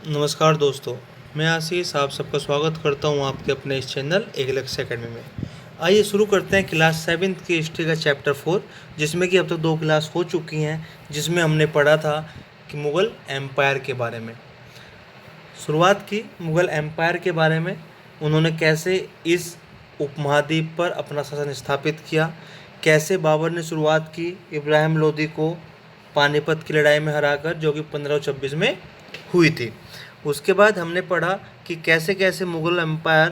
नमस्कार दोस्तों, मैं आशीष आप सबका स्वागत करता हूं आपके अपने इस चैनल एक लक्ष्य एकेडमी में। आइए शुरू करते हैं क्लास 7th की हिस्ट्री का चैप्टर 4, जिसमें कि अब तक 2 क्लास हो चुकी हैं, जिसमें हमने पढ़ा था कि मुग़ल एम्पायर के बारे में। शुरुआत की मुग़ल एम्पायर के बारे में, उन्होंने कैसे इस उपमहाद्वीप पर अपना शासन स्थापित किया, कैसे बाबर ने शुरुआत की इब्राहिम लोदी को पानीपत की लड़ाई में हराकर, जो कि 1526 में हुई थी। उसके बाद हमने पढ़ा कि कैसे कैसे मुग़ल एम्पायर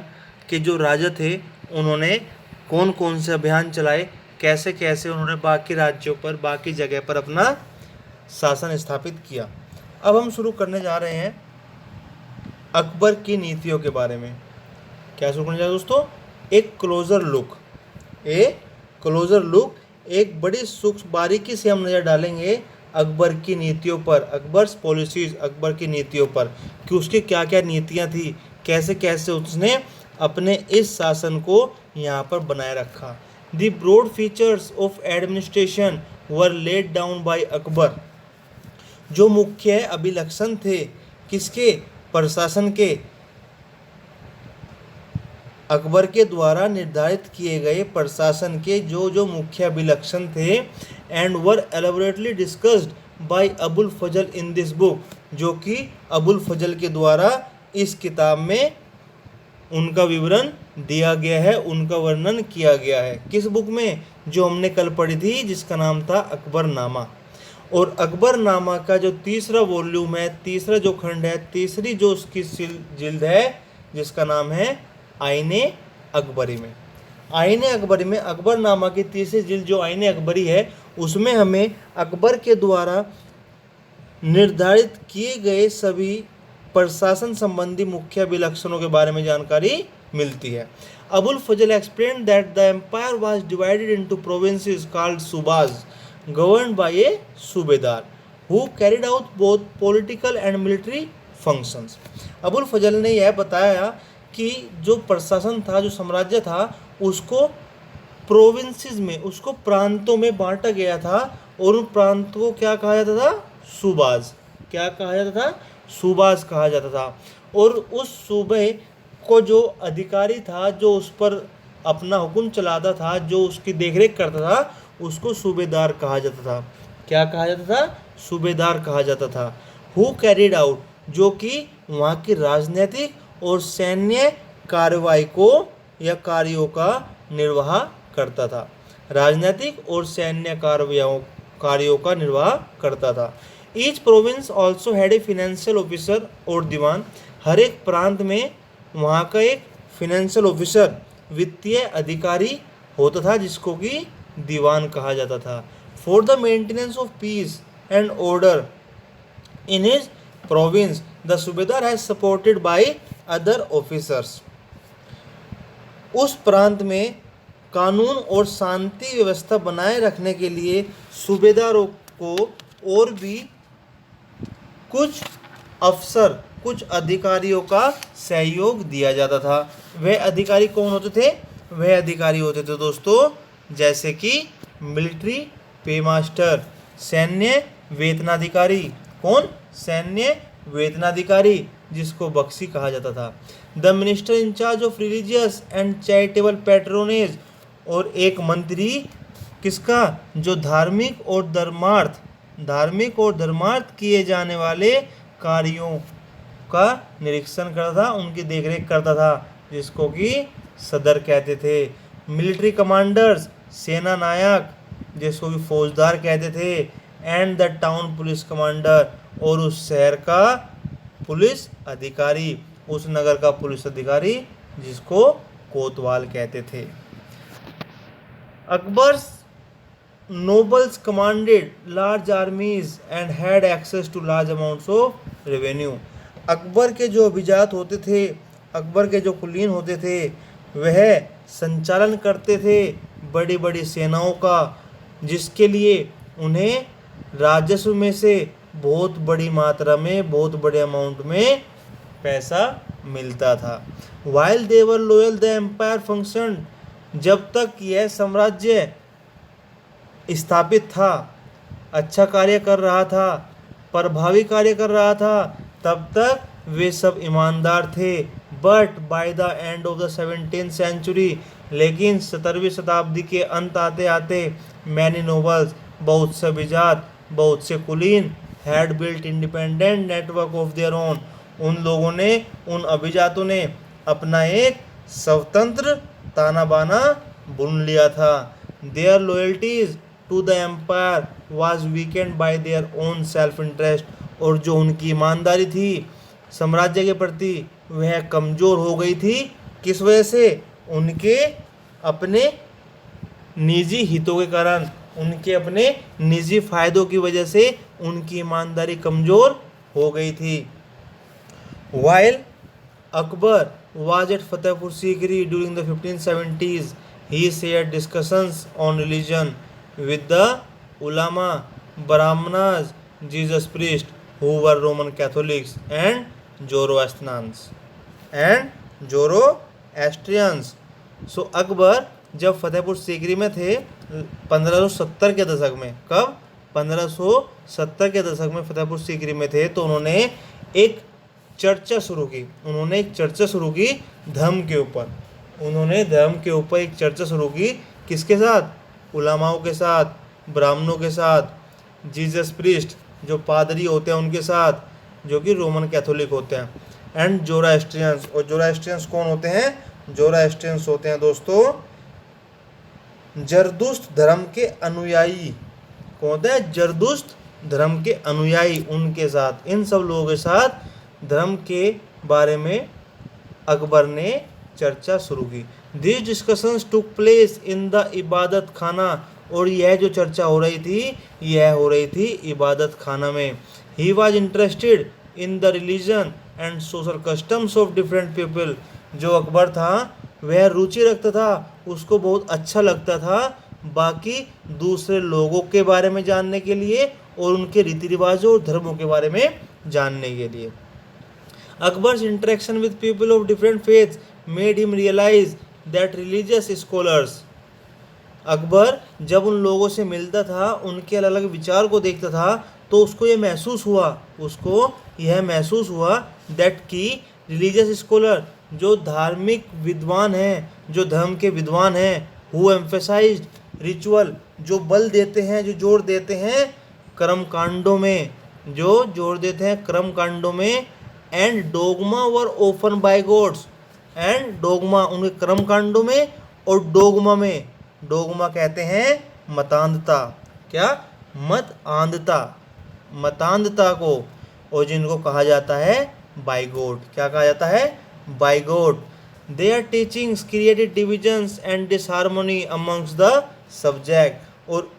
के जो राजा थे उन्होंने कौन कौन से अभियान चलाए, कैसे कैसे उन्होंने बाकी राज्यों पर, बाकी जगह पर अपना शासन स्थापित किया। अब हम शुरू करने जा रहे हैं अकबर की नीतियों के बारे में। क्या शुरू करने जा रहे हैं दोस्तों? एक क्लोजर लुक, एक बड़ी सूक्ष्म बारीकी से हम नज़र डालेंगे अकबर की नीतियों पर, अकबर्स पॉलिसीज, अकबर की नीतियों पर कि उसकी क्या क्या नीतियां थी, कैसे कैसे उसने अपने इस शासन को यहाँ पर बनाए रखा। The broad features of administration were laid down by Akbar. जो मुख्य अभिलक्षण थे किसके? प्रशासन के, अकबर के द्वारा निर्धारित किए गए प्रशासन के जो जो मुख्य अभिलक्षण थे, and were elaborately discussed by Abul Fazl in this book, जो कि अबुल फजल के द्वारा इस किताब में उनका विवरण दिया गया है, उनका वर्णन किया गया है। किस बुक में? जो हमने कल पढ़ी थी, जिसका नाम था अकबरनामा। और अकबरनामा का जो तीसरा वॉल्यूम है, तीसरा जो खंड है, तीसरी जो उसकी जिल्द है, जिसका नाम है आईने अकबरी में। आईने अकबरी में अकबरनामा की तीसरी जिल्द जो आईने अकबरी है, उसमें हमें अकबर के द्वारा निर्धारित किए गए सभी प्रशासन संबंधी मुख्य अभिलक्षणों के बारे में जानकारी मिलती है। Abul Fazal explained that the empire was divided into provinces called subas governed by a subedar who carried out both political and military functions. Abul Fazal ने यह बताया कि जो प्रशासन था, जो साम्राज्य था, उसको प्रोविंसेस में, उसको प्रांतों में बांटा गया था, और उन प्रांतों को क्या कहा जाता था? सूबाज। क्या कहा जाता था? सूबाज कहा जाता था। और उस सूबे को जो अधिकारी था, जो उस पर अपना हुक्म चलाता था, जो उसकी देखरेख करता था, उसको सूबेदार कहा जाता था। क्या कहा जाता था? सूबेदार कहा जाता था। हु कैरिड आउट, जो कि वहाँ की राजनीतिक और सैन्य कार्रवाई को या कार्यों का निर्वाह करता था। राजनीतिक और सैन्य कार्यों का निर्वाह करता था। Each province also had a financial officer और दीवान। हर एक प्रांत में वहाँ का एक फिनेंशियल ऑफिसर, वित्तीय अधिकारी होता था, जिसको कि दीवान कहा जाता था। For the maintenance of peace and order in his province the subedar has supported by other officers. उस प्रांत में कानून और शांति व्यवस्था बनाए रखने के लिए सूबेदारों को और भी कुछ अफसर, कुछ अधिकारियों का सहयोग दिया जाता था। वह अधिकारी कौन होते थे? वह अधिकारी होते थे दोस्तों, जैसे कि मिलिट्री पे मास्टर, सैन्य वेतनाधिकारी। कौन? सैन्य वेतनाधिकारी, जिसको बख्शी कहा जाता था। The minister in charge of religious and charitable patronage, और एक मंत्री किसका? जो धार्मिक और धर्मार्थ किए जाने वाले कार्यों का निरीक्षण करता था, उनकी देखरेख करता था, जिसको कि सदर कहते थे। मिलिट्री कमांडर्स, सेना नायक, जिसको कि फौजदार कहते थे। And the town police commander, और उस शहर का पुलिस अधिकारी, उस नगर का पुलिस अधिकारी, जिसको कोतवाल कहते थे। Akbar's nobles commanded large armies and had access to large amounts of revenue। Akbar के जो अभिजात होते थे, अकबर के जो कुलीन होते थे, वह संचालन करते थे बड़ी बड़ी सेनाओं का, जिसके लिए उन्हें राजस्व में से बहुत बड़ी मात्रा में, बहुत बड़े अमाउंट में पैसा मिलता था। While they were loyal the empire function, जब तक यह साम्राज्य स्थापित था, अच्छा कार्य कर रहा था, प्रभावी कार्य कर रहा था, तब तक वे सब ईमानदार थे। But by the end of the 17th century, लेकिन 17वीं शताब्दी के अंत आते आते मैनी नोबल्स, बहुत से अभिजात, बहुत से कुलीन, had built independent network of their own, उन लोगों ने, उन अभिजातों ने अपना एक स्वतंत्र ताना बाना बुन लिया था। Their loyalties to the empire was weakened by their own self interest, और जो उनकी ईमानदारी थी साम्राज्य के प्रति वह कमज़ोर हो गई थी। किस वजह से? उनके अपने निजी हितों के कारण, उनके अपने निजी फायदों की वजह से उनकी ईमानदारी कमज़ोर हो गई थी। While Akbar was at Fatehpur Sikri during the 1570s, he shared discussions on religion with the ulama, brahmanas, Jesus priests who were Roman Catholics and Zoroastrians. So Akbar जब फतेहपुर सीकरी में थे 1570 के दशक में, कब? 1570 के दशक में फतेहपुर सीकरी में थे, तो उन्होंने एक चर्चा शुरू की धर्म के ऊपर। उन्होंने धर्म के ऊपर एक चर्चा शुरू की, किसके साथ? उलमाओं के साथ, ब्राह्मणों के साथ, जीसस प्रीस्ट जो पादरी होते हैं उनके साथ, जो कि रोमन कैथोलिक होते हैं, एंड जोरास्ट्रियंस। और जोरास्ट्रियंस कौन होते हैं? जोरास्ट्रियंस होते हैं दोस्तों जरदुश्त धर्म के अनुयायी। कौन होते हैं? जरदुश्त धर्म के अनुयायी, उनके साथ, इन सब लोगों के साथ धर्म के बारे में अकबर ने चर्चा शुरू की। This discussions took place in the इबादत खाना, और यह जो चर्चा हो रही थी, यह हो रही थी इबादत खाना में। He was interested in the religion and social customs of different people, जो अकबर था वह रुचि रखता था, उसको बहुत अच्छा लगता था बाकी दूसरे लोगों के बारे में जानने के लिए और उनके रीति रिवाजों और धर्मों के बारे में जानने के लिए। Akbar's interaction with people of different faiths made him realize that religious scholars, Akbar जब उन लोगों से मिलता था, उनके अलग अलग विचार को देखता था, तो उसको यह महसूस हुआ दैट कि रिलीजियस स्कॉलर जो धार्मिक विद्वान हैं, जो धर्म के विद्वान हैं, हु एम्फेसाइज्ड रिचुअल, जो बल देते हैं, जो जोर देते हैं कर्मकांडों में, and dogma were open by gods, and dogma उनके कर्मकांडों में, और डोगमा में, डोगमा कहते हैं मतांधता, क्या? मतांधता को, और जिनको कहा जाता है बाय गॉड, क्या कहा जाता है? By god. Their teachings created divisions and disharmony amongst the subject, और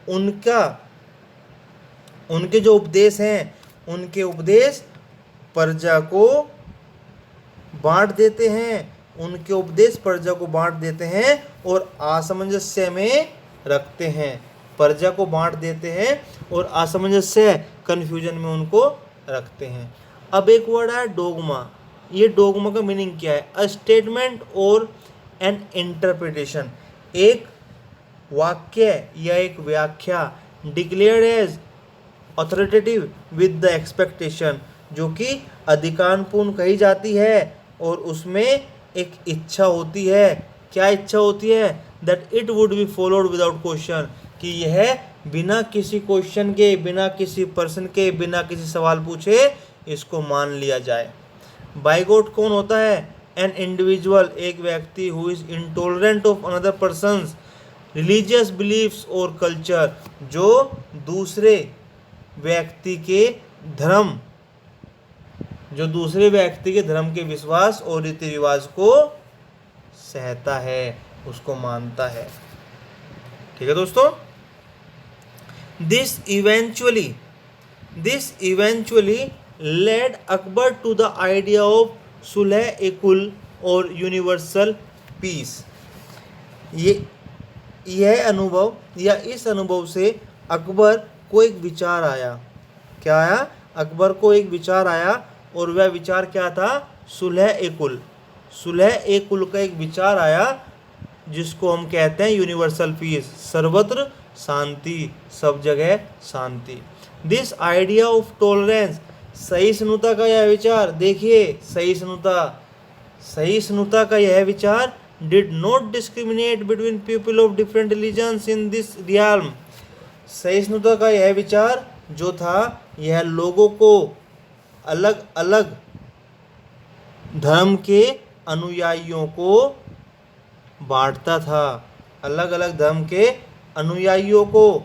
उनके जो उपदेश हैं, उनके उपदेश प्रजा को बांट देते हैं, और असमंजस्य में रखते हैं। प्रजा को बांट देते हैं और असमंजस्य, कन्फ्यूजन में उनको रखते हैं। अब एक वर्ड है डोगमा। ये डोगमा का मीनिंग क्या है? अ स्टेटमेंट और एन इंटरप्रिटेशन, एक वाक्य या एक व्याख्या, declared as authoritative with the expectation, जो कि अधिकारपूर्ण कही जाती है और उसमें एक इच्छा होती है। क्या इच्छा होती है? That it would be followed without question, कि यह बिना किसी क्वेश्चन के, बिना किसी पर्सन के, बिना किसी सवाल पूछे इसको मान लिया जाए। बाय गॉड कौन होता है? एन इंडिविजुअल, एक व्यक्ति, who is intolerant of another persons religious beliefs और कल्चर, जो दूसरे व्यक्ति के धर्म के विश्वास और रीति रिवाज को सहता है, उसको मानता है। ठीक है दोस्तों। This eventually led Akbar to the idea of sulh e kul और यूनिवर्सल पीस। यह अनुभव या इस अनुभव से अकबर को एक विचार आया। क्या आया? अकबर को एक विचार आया, और वह विचार क्या था? सुलह ए कुल का एक विचार आया, जिसको हम कहते हैं यूनिवर्सल पीस, सर्वत्र शांति, सब जगह शांति। दिस आइडिया ऑफ टॉलरेंस सहिष्णुता का यह विचार, देखिए सहिष्णुता का यह विचार did not discriminate between people of different religions in this realm. सहिष्णुता का यह विचार जो था यह लोगों को अलग अलग धर्म के अनुयायियों को बांटता था, अलग अलग धर्म के अनुयायियों को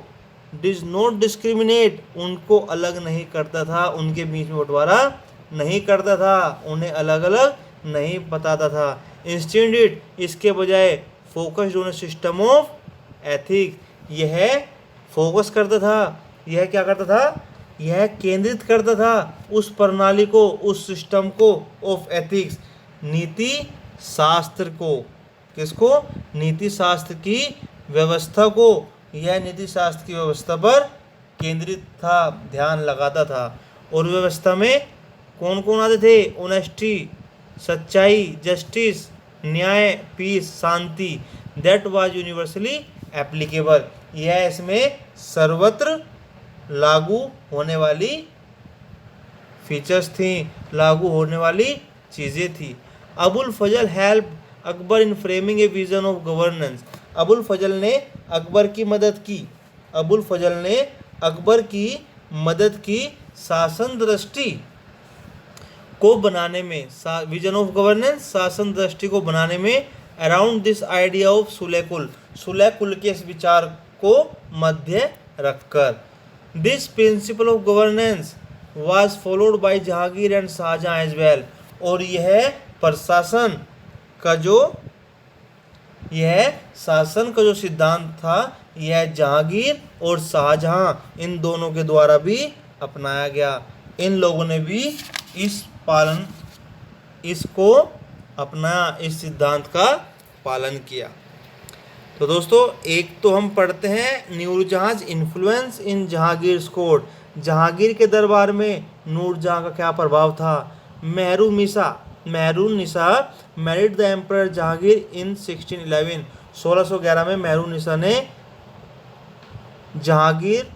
डिज नॉट डिस्क्रिमिनेट, उनको अलग नहीं करता था, उनके बीच में बंटवारा नहीं करता था, उन्हें अलग अलग नहीं बताता था। इंस्टेड इसके बजाय focused on system of ethics, यह फोकस करता था, यह क्या करता था, यह केंद्रित करता था उस प्रणाली को, उस सिस्टम को ऑफ एथिक्स, नीति शास्त्र को, किसको, नीति शास्त्र की व्यवस्था को, यह नीति शास्त्र की व्यवस्था पर केंद्रित था, ध्यान लगाता था। और व्यवस्था में कौन कौन आते थे, ऑनेस्टी सच्चाई, जस्टिस न्याय, पीस शांति, दैट वाज यूनिवर्सली एप्लीकेबल, यह इसमें सर्वत्र लागू होने वाली फीचर्स थी, लागू होने वाली चीज़ें थी। Abul Fazal help Akbar in framing a vision of governance, Abul Fazal ने अकबर की मदद की, अबुल फजल ने अकबर की मदद की शासन दृष्टि को बनाने में, विजन ऑफ गवर्नेंस, शासन दृष्टि को बनाने में, around this idea of sulh-i-kul, sulh-i-kul के इस विचार को मध्य रखकर। This principle of governance was followed by Jahangir and Shahjahan as well, और यह प्रशासन का जो, यह शासन का जो सिद्धांत था यह जहांगीर और शाहजहां इन दोनों के द्वारा भी अपनाया गया, इन लोगों ने भी इसको अपनाया, इस सिद्धांत का पालन किया। तो दोस्तों एक तो हम पढ़ते हैं Nur Jahan influence in Jahangir court, Jahangir के दरबार में नूरजहां का क्या प्रभाव था। Mehrunnisa married the emperor Jahangir in 1611, 1611 में मेहरुन्निसा ने जहांगीर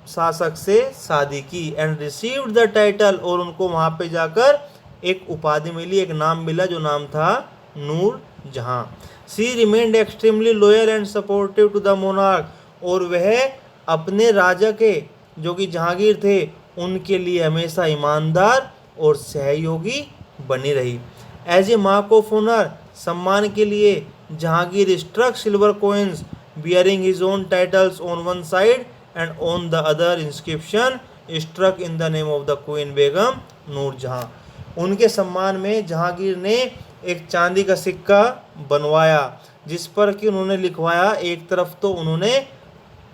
शासक से शादी की, एंड रिसीव्ड द टाइटल, और उनको वहाँ पे जाकर एक उपाधि मिली, एक नाम मिला जो नाम था Nurjahan. She remained extremely loyal and supportive to the monarch, और वह अपने राजा के जो कि जहांगीर थे उनके लिए हमेशा ईमानदार और सहयोगी बनी रही। As a mark of honour, सम्मान के लिए Jahangir struck silver coins bearing his own titles on one side and on the other inscription struck in the name of the queen Begum Nur Jahan. उनके सम्मान में जहांगीर ने एक चांदी का सिक्का बनवाया जिस पर कि उन्होंने लिखवाया, एक तरफ तो उन्होंने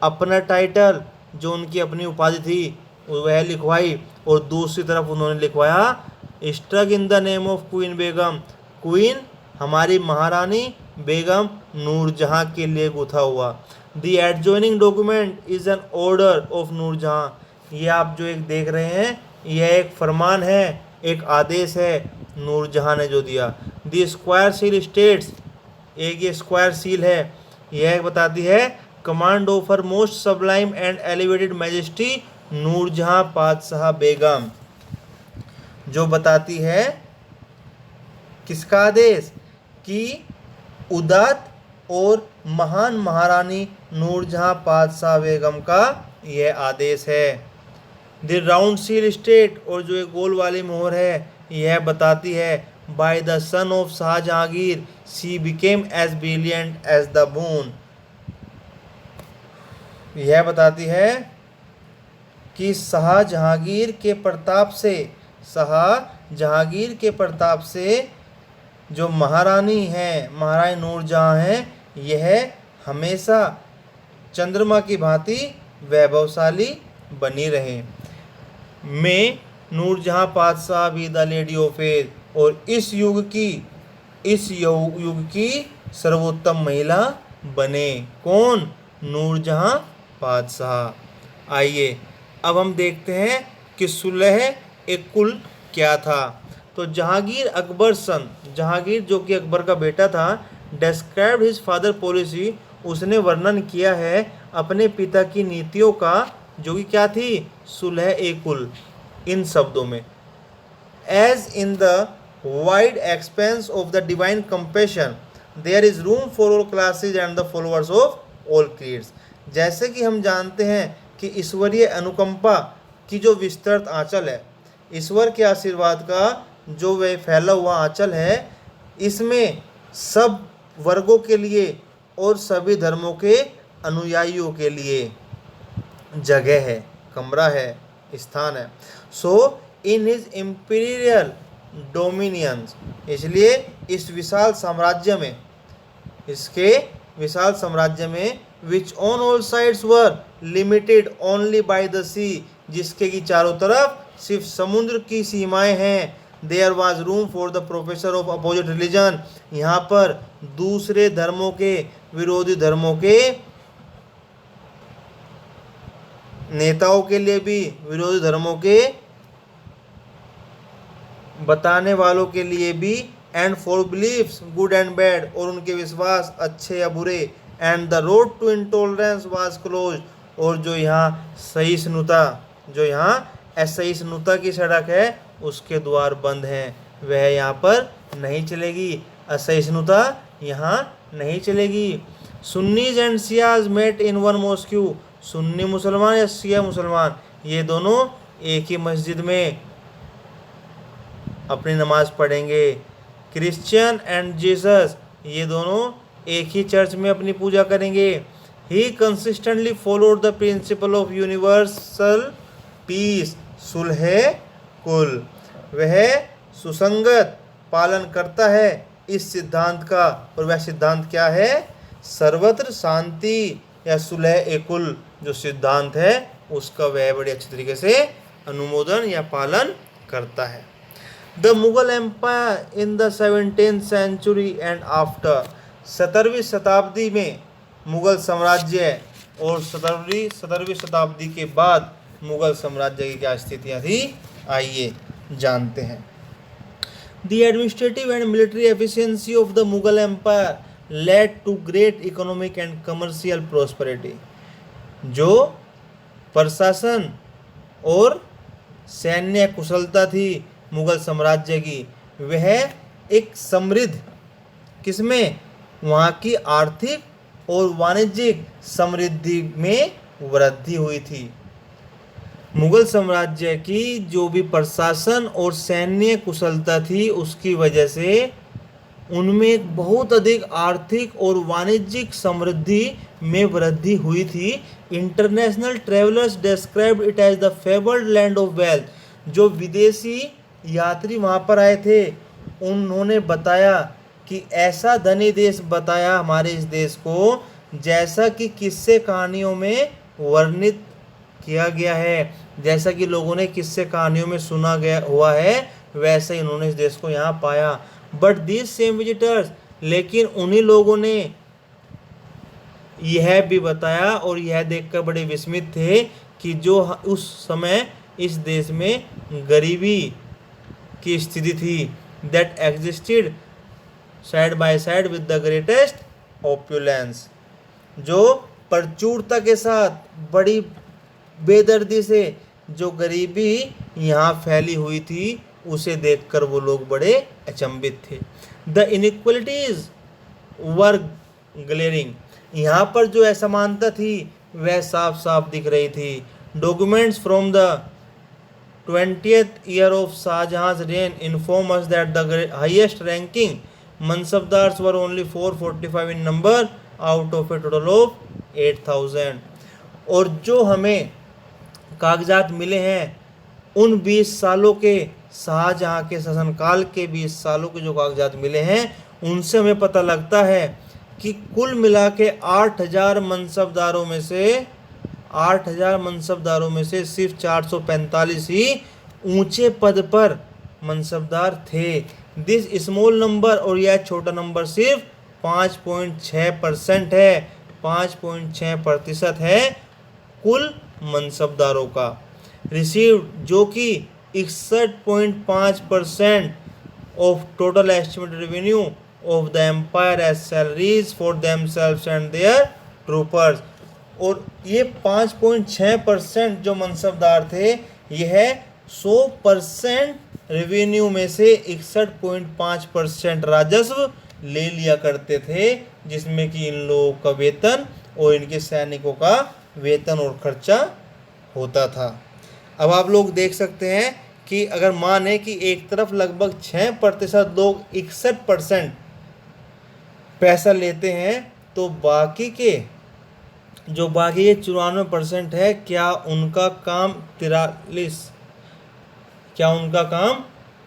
अपना टाइटल जो उनकी अपनी उपाधि थी वह लिखवाई, और दूसरी तरफ उन्होंने लिखवाया struck in the name of queen Begum, queen हमारी महारानी बेगम नूरजहां के लिए गुथा हुआ। The adjoining document is an order of Nurjahan, ये आप जो एक देख रहे हैं यह एक फरमान है, एक आदेश है नूरजहां ने जो दिया। द स्क्वायर सील स्टेट्स, एक ये स्क्वायर सील है, यह बताती है command of her most sublime and elevated majesty Nurjahan Padshah Begum, जो बताती है किसका आदेश, कि उदात और महान महारानी नूरजहां पातशाह बेगम का यह आदेश है। द राउंड सील स्टेट, और जो एक गोल वाली मोहर है यह बताती है by the son of Shahjahangir she became as brilliant as the moon, यह बताती है कि शाहजहांगीर के प्रताप से जो महारानी हैं, महारानी नूरजहां हैं, यह हमेशा चंद्रमा की भांति वैभवशाली बनी रहे। में Nurjahan Padshah be the lady of age, और इस युग की सर्वोत्तम महिला बने, कौन, नूरजहां पातशाह। आइए अब हम देखते हैं कि सुलह ए कुल क्या था। तो जहांगीर अकबर सन, जहांगीर जो कि अकबर का बेटा था, डिस्क्राइब्ड हिज फादर पॉलिसी, उसने वर्णन किया है अपने पिता की नीतियों का, जो कि क्या थी, सुलह ए कुल, इन शब्दों में, as in the wide expanse of the divine compassion there is room for all classes and the followers of all creeds. जैसे कि हम जानते हैं कि ईश्वरीय अनुकंपा की जो विस्तृत आंचल है, ईश्वर के आशीर्वाद का जो वह फैला हुआ आंचल है, इसमें सब वर्गों के लिए और सभी धर्मों के अनुयायियों के लिए जगह है, कमरा है, स्थान है। So in his imperial dominions, इसलिए इस विशाल साम्राज्य में, इसके विशाल साम्राज्य में, which on all sides were limited only by the sea, जिसके की चारों तरफ सिर्फ समुद्र की सीमाएं हैं, there was room for the professor of opposite religion, यहाँ पर दूसरे धर्मों के, विरोधी धर्मों के नेताओं के लिए भी, विरोधी धर्मों के बताने वालों के लिए भी, and for beliefs good and bad, और उनके विश्वास अच्छे या बुरे, and the road to intolerance was close, और जो यहाँ सहिष्णुता, जो यहाँ असहिष्णुता की सड़क है, उसके द्वार बंद हैं, वह यहाँ पर नहीं चलेगी, असहिष्णुता यहाँ नहीं चलेगी। Sunnis and Shias met in one mosque, सुन्नी मुसलमान या शिया मुसलमान ये दोनों एक ही मस्जिद में अपनी नमाज पढ़ेंगे। क्रिश्चियन एंड जीसस ये दोनों एक ही चर्च में अपनी पूजा करेंगे। He consistently followed the principle of universal peace, sulh kul, वह सुसंगत पालन करता है इस सिद्धांत का, और वह सिद्धांत क्या है? सर्वत्र शांति या सुलह ए कुल जो सिद्धांत है उसका वह बड़े अच्छे तरीके से अनुमोदन या पालन करता है। The Mughal empire in the 17th century and after, 17वीं शताब्दी में मुगल साम्राज्य और 17वीं शताब्दी के बाद मुगल साम्राज्य की क्या स्थितियाँ थी, आइए जानते हैं। The administrative and military efficiency of the Mughal empire led to great economic and commercial prosperity, जो प्रशासन और सैन्य कुशलता थी मुगल साम्राज्य की, वह एक समृद्ध, किसमें? वहाँ की आर्थिक और वाणिज्यिक समृद्धि में वृद्धि हुई थी। मुगल साम्राज्य की जो भी प्रशासन और सैन्य कुशलता थी उसकी वजह से उनमें एक बहुत अधिक आर्थिक और वाणिज्यिक समृद्धि में वृद्धि हुई थी। International travellers described it as the favoured land of wealth, जो विदेशी यात्री वहाँ पर आए थे उन्होंने बताया कि ऐसा धनी देश बताया हमारे इस देश को जैसा कि किस्से कहानियों में वर्णित किया गया है, जैसा कि लोगों ने किस्से कहानियों में सुना गया हुआ है, वैसे ही उन्होंने इस देश को यहाँ पाया। बट दीज सेम विजिटर्स, लेकिन उन्हीं लोगों ने यह भी बताया और यह देखकर बड़े विस्मित थे कि जो उस समय इस देश में गरीबी की स्थिति थी, that existed side by side with the greatest opulence, जो प्रचुरता के साथ बड़ी बेदर्दी से जो गरीबी यहाँ फैली हुई थी उसे देखकर वो लोग बड़े अचंभित थे। द इनइक्वलिटीज वर ग्लेरिंग, यहाँ पर जो असमानता थी वह साफ साफ दिख रही थी। Documents from the 20th year of Shahjahan's reign inform us that the highest ranking mansabdars were only 445 in number out of a total of 8000। और जो हमें कागजात मिले हैं उन 20 सालों के, शाहजहाँ के शासनकाल के 20 सालों के जो कागजात मिले हैं उनसे हमें पता लगता है कि कुल मिला के 8000 मनसबदारों में से सिर्फ 445 ही ऊंचे पद पर मनसबदार थे। दिस स्मॉल नंबर, और यह छोटा नंबर सिर्फ 5.6% है, 5.6% है कुल मनसबदारों का। रिसीव्ड, जो कि 61.5% of total estimated revenue of the empire as salaries for themselves and their troopers, और ये 5.6% जो मनसबदार थे यह 100% रेवेन्यू में से 61.5% राजस्व ले लिया करते थे, जिसमें कि इन लोगों का वेतन और इनके सैनिकों का वेतन और खर्चा होता था। अब आप लोग देख सकते हैं कि अगर माने कि एक तरफ लगभग 6% लोग 61% पैसा लेते हैं, तो बाकी के जो बाकी ये 94% है, क्या उनका काम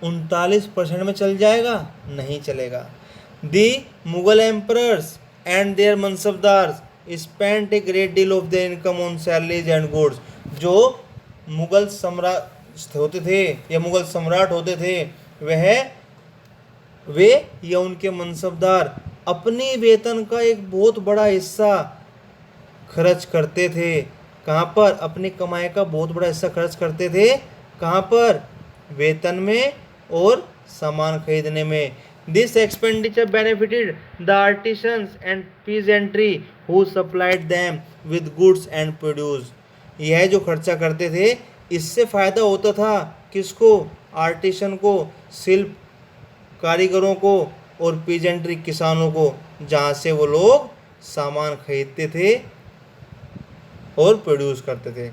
39% में चल जाएगा? नहीं चलेगा। The Mughal emperors and their mansabdars spent a great deal of their income on salaries and goods. जो मुगल सम्राट होते थे या मुगल सम्राट होते थे, वे या उनके मनसबदार अपनी वेतन का एक बहुत बड़ा हिस्सा खर्च करते थे। कहाँ पर? अपनी कमाई का बहुत बड़ा हिस्सा खर्च करते थे। कहाँ पर? वेतन में और सामान खरीदने में। This expenditure benefited the artisans and peasantry who supplied them with goods and produce. यह जो खर्चा करते थे, इससे फ़ायदा होता था किसको? आर्टिसन को, शिल्प कारीगरों को, और पीजेंट्री किसानों को, जहाँ से वो लोग सामान खरीदते थे और प्रोड्यूस करते थे।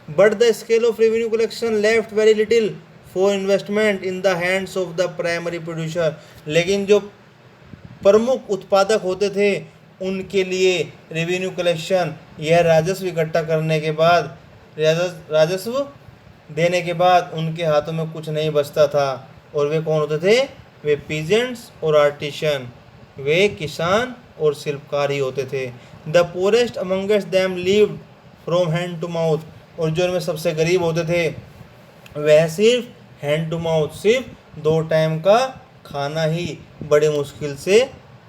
But the scale of revenue collection left very little for investment in the hands of the primary producer. लेकिन जो प्रमुख उत्पादक होते थे, उनके लिए रेवेन्यू कलेक्शन, यह राजस्व इकट्ठा करने के बाद, राजस्व देने के बाद उनके हाथों में कुछ नहीं बचता था। और वे कौन होते थे? वे पीजेंट्स और आर्टिशन, वे किसान और शिल्पकार ही होते थे। The poorest amongst them lived from hand to mouth. और जो इनमें सबसे गरीब होते थे, वह सिर्फ हैंड टू माउथ, सिर्फ 2 टाइम का खाना ही बड़ी मुश्किल से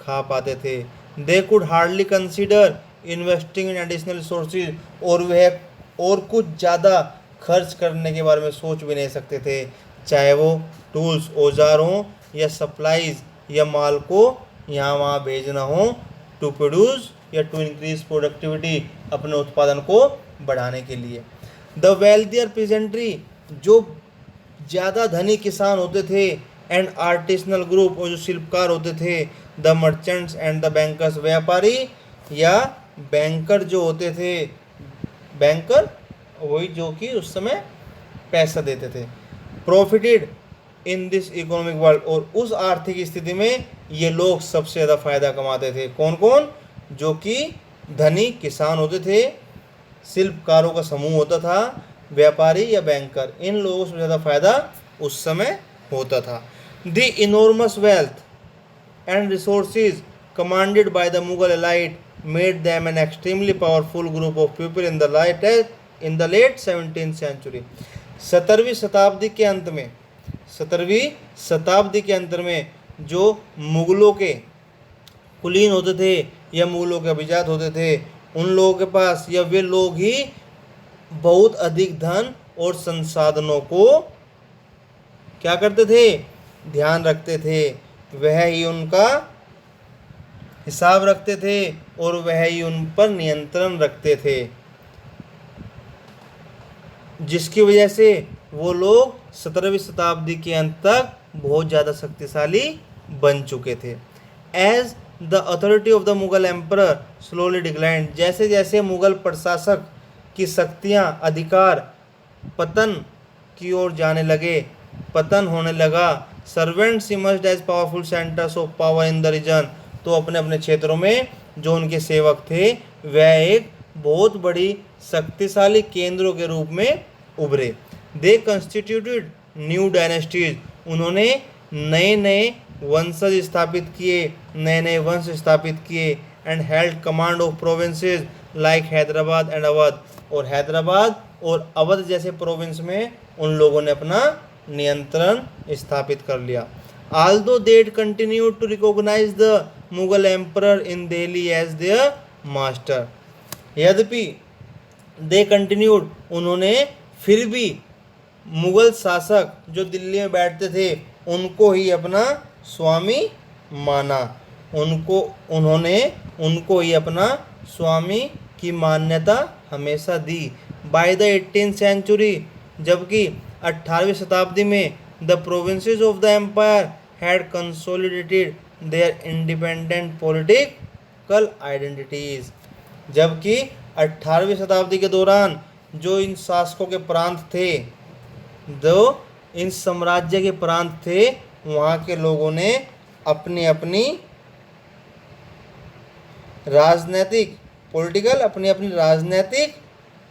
खा पाते थे। They could hardly consider investing in additional resources. और वह और कुछ ज़्यादा खर्च करने के बारे में सोच भी नहीं सकते थे, चाहे वो टूल्स, औजार हों, या सप्लाईज, या माल को यहाँ वहाँ भेजना हो, टू प्रोड्यूस या टू इंक्रीज प्रोडक्टिविटी, अपने उत्पादन को बढ़ाने के लिए। द वेल्थियर पीजेंट्री, जो ज़्यादा धनी किसान होते थे, एंड आर्टिसनल ग्रुप, और जो शिल्पकार होते थे, the merchants and the bankers, व्यापारी या बैंकर जो होते थे, बैंकर वही जो कि उस समय पैसा देते थे, profited in this economic world. और उस आर्थिक स्थिति में ये लोग सबसे ज़्यादा फायदा कमाते थे। कौन कौन? जो कि धनी किसान होते थे, शिल्पकारों का समूह होता था, व्यापारी या बैंकर, इन लोगों से ज़्यादा फायदा उस समय होता था। The enormous wealth and resources commanded by the Mughal elite made them an extremely powerful group of people in the late 17th century. 17वीं शताब्दी के अंत में जो मुगलों के कुलीन होते थे या मुगलों के अभिजात होते थे, उन लोगों के पास, या वे लोग ही बहुत अधिक धन और संसाधनों को क्या करते थे? ध्यान रखते थे। वह ही उनका हिसाब रखते थे और वह ही उन पर नियंत्रण रखते थे, जिसकी वजह से वो लोग 17वीं शताब्दी के अंत तक बहुत ज़्यादा शक्तिशाली बन चुके थे। As the authority of the Mughal emperor slowly declined, जैसे जैसे मुगल प्रशासक की शक्तियाँ, अधिकार पतन की ओर जाने लगे, पतन होने लगा, servants emerged as powerful centres of power in the region, तो अपने अपने क्षेत्रों में जो उनके सेवक थे, वह एक बहुत बड़ी शक्तिशाली केंद्रों के रूप में उभरे। दे कंस्टिट्यूटेड न्यू डायनेस्टीज, उन्होंने नए नए वंशज स्थापित किए, नए नए वंश स्थापित किए। And held command of provinces like Hyderabad and Awadh, और हैदराबाद और अवध जैसे प्रोविंस में उन लोगों ने अपना नियंत्रण स्थापित कर लिया। Although they continued to recognize the Mughal emperor in Delhi as their master, यद्यपि they continued, उन्होंने फिर भी मुगल शासक जो दिल्ली में बैठते थे उनको ही अपना स्वामी माना, उन्होंने उनको ही अपना स्वामी की मान्यता हमेशा दी। बाय द 18th सेंचुरी, जबकि 18वीं शताब्दी में the provinces of the empire had consolidated their independent political identities. जबकि 18वीं शताब्दी के दौरान जो इन शासकों के प्रांत थे, जो इन साम्राज्य के प्रांत थे, वहाँ के लोगों ने अपनी अपनी राजनीतिक पॉलिटिकल अपनी अपनी राजनीतिक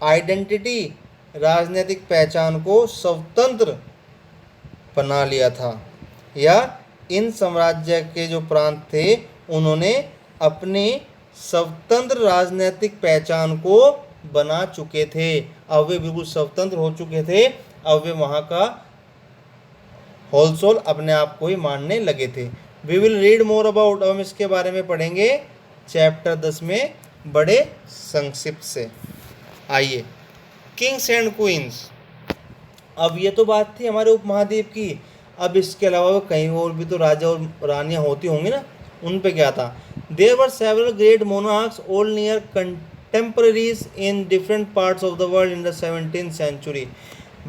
आइडेंटिटी, राजनीतिक पहचान को स्वतंत्र बना लिया था, या इन साम्राज्य के जो प्रांत थे उन्होंने अपनी स्वतंत्र राजनीतिक पहचान को बना चुके थे। अब वे बिल्कुल स्वतंत्र हो चुके थे, अब वे वहाँ का होलसोल अपने आप को ही मानने लगे थे। We will read more about, अब हम इसके बारे में पढ़ेंगे चैप्टर 10 में बड़े संक्षिप्त से। आइए, किंग्स एंड क्वींस। अब ये तो बात थी हमारे उपमहाद्वीप की, अब इसके अलावा कहीं और भी तो राजा और रानियां होती होंगी ना, उन पे क्या था। There were several great monarchs all near contemporaries in different parts of the world in the 17th century.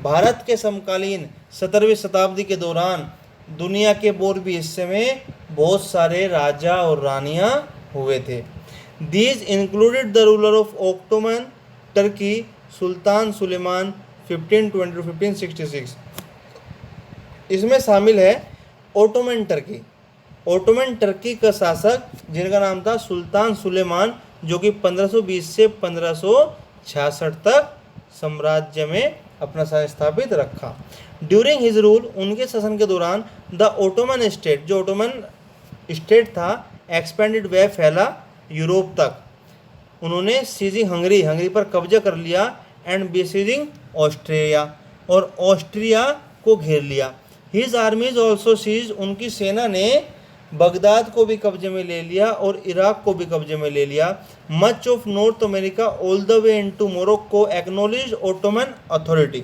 Bharat के समकालीन 17वीं शताब्दी के दौरान दुनिया के और भी हिस्से में बहुत सारे राजा और रानियां हुए थे। These included the ruler of Ottoman Turkey sultan Suleiman 1520 to 1566। इसमें शामिल है ओटोमन टर्की। ओटोमन टर्की का शासक जिनका नाम था सुल्तान सुलेमान, जो कि 1520 से 1566 तक साम्राज्य में अपना शासन स्थापित रखा। ड्यूरिंग हिज रूल, उनके शासन के दौरान द ओटोमन स्टेट, जो ओटोमन स्टेट था, एक्सपेंडेड वे फैला यूरोप तक। उन्होंने सीजिंग हंगरी, हंगरी पर कब्जा कर लिया, एंड बेसीजिंग ऑस्ट्रिया, और ऑस्ट्रिया को घेर लिया। हिज आर्मीज ऑल्सो सीज, उनकी सेना ने बगदाद को भी कब्जे में ले लिया और इराक को भी कब्जे में ले लिया। Much of north America all the way into Morocco acknowledge Ottoman authority,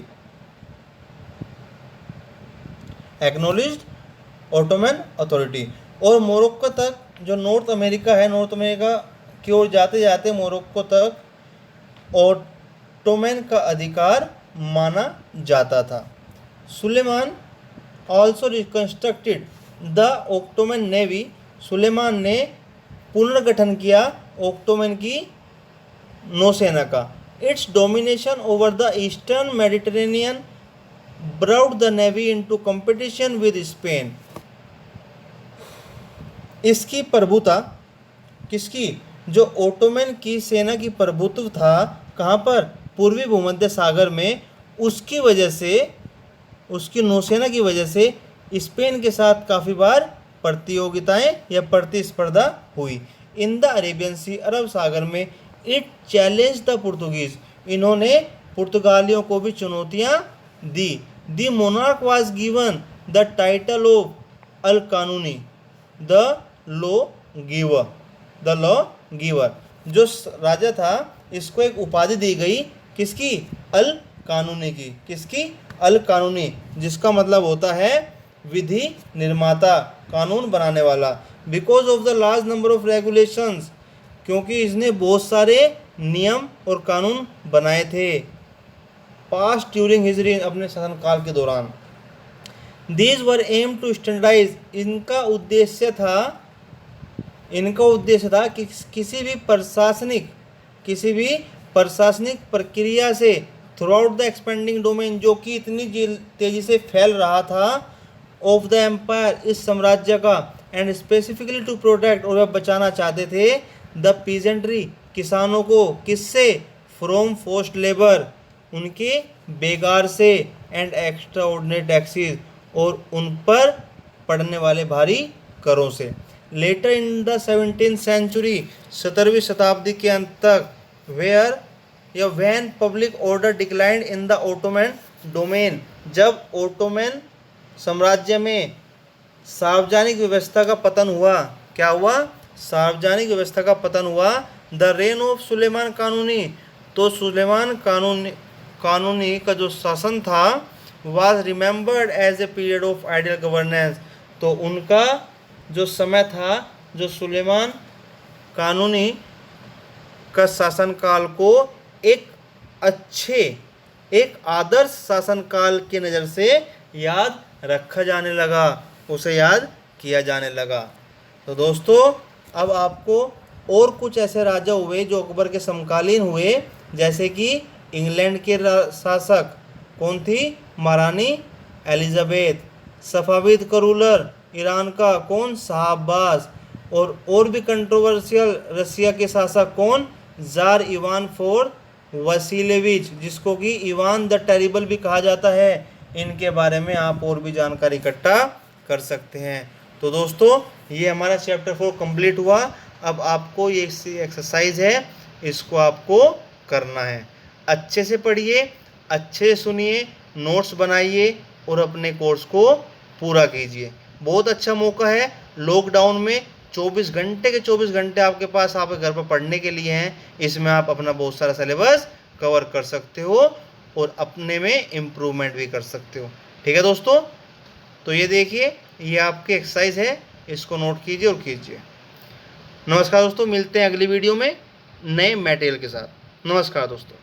acknowledge Ottoman authority. और मोरक्को तक, जो नॉर्थ अमेरिका है, नॉर्थ अमेरिका की ओर जाते जाते मोरक्को तक ओटोमन का अधिकार माना जाता था। Suleiman also reconstructed the Ottoman navy, Suleiman ने पुनर्गठन किया ओटोमन की नौसेना का। Its domination over the eastern Mediterranean brought the navy into competition with Spain. इसकी प्रभुता किसकी, जो ओटोमन की सेना की प्रभुत्व था, कहाँ पर, पूर्वी भूमध्य सागर में, उसकी वजह से, उसकी नौसेना की वजह से स्पेन के साथ काफ़ी बार प्रतियोगिताएं या प्रतिस्पर्धा हुई। इन द अरेबियन सी, अरब सागर में, इट चैलेंज द पुर्तगीज, इन्होंने पुर्तगालियों को भी चुनौतियां दी। The monarch was given the title of al Qanuni, the law giver, the law giver. जो राजा था इसको एक उपाधि दी गई, किसकी, अल कानूनी की, किसकी, अल कानूनी, जिसका मतलब होता है विधि निर्माता, कानून बनाने वाला। Because of the large number of regulations, क्योंकि इसने बहुत सारे नियम और कानून बनाए थे। पास ड्यूरिंग हिज रेन, अपने शासनकाल के दौरान। These were aimed to standardise, इनका उद्देश्य था कि किसी भी प्रशासनिक प्रक्रिया से throughout the expanding domain, जो कि इतनी तेजी से फैल रहा था, ऑफ द एम्पायर, इस साम्राज्य का, एंड स्पेसिफिकली टू प्रोटेक्ट, और वह बचाना चाहते थे द पीजेंट्री, किसानों को, किससे, फ्रॉम फोर्स्ड लेबर, उनके बेगार से, एंड एक्स्ट्रा ऑर्डिनरी टैक्सेस, और उन पर पड़ने वाले भारी करों से। Later in the 17th century, 17वीं शताब्दी के अंत तक, वेयर या when public order declined in the Ottoman domain, जब ओटोमन साम्राज्य में सार्वजनिक व्यवस्था का पतन हुआ, क्या हुआ, सार्वजनिक व्यवस्था का पतन हुआ। द रेन ऑफ सुलेमान कानूनी, तो सुलेमान कानूनी का जो शासन था, was remembered as a period of ideal governance, तो उनका जो समय था, जो सुलेमान कानूनी का शासनकाल को एक अच्छे एक आदर्श शासनकाल की नज़र से याद रखा जाने लगा, उसे याद किया जाने लगा। तो दोस्तों अब आपको और कुछ ऐसे राजा हुए जो अकबर के समकालीन हुए, जैसे कि इंग्लैंड के शासक कौन थी, महारानी एलिजाबेथ, सफाविद का रूलर ईरान का कौन, शाहबाज, और भी कंट्रोवर्शियल रसिया के शासक कौन, जार इवान फोर वसीलेविच, जिसको कि इवान द टेरिबल भी कहा जाता है। इनके बारे में आप और भी जानकारी इकट्ठा कर सकते हैं। तो दोस्तों ये हमारा चैप्टर 4 कंप्लीट हुआ। अब आपको ये एक्सरसाइज है, इसको आपको करना है। अच्छे से पढ़िए, अच्छे से सुनिए, नोट्स बनाइए और अपने कोर्स को पूरा कीजिए। बहुत अच्छा मौका है, लॉकडाउन में 24 घंटे के 24 घंटे आपके पास आपके घर पर पढ़ने के लिए हैं। इसमें आप अपना बहुत सारा सिलेबस कवर कर सकते हो और अपने में इम्प्रूवमेंट भी कर सकते हो। ठीक है दोस्तों, तो ये देखिए, ये आपकी एक्सरसाइज है, इसको नोट कीजिए और कीजिए। नमस्कार दोस्तों, मिलते हैं अगली वीडियो में नए मटेरियल के साथ। नमस्कार दोस्तों।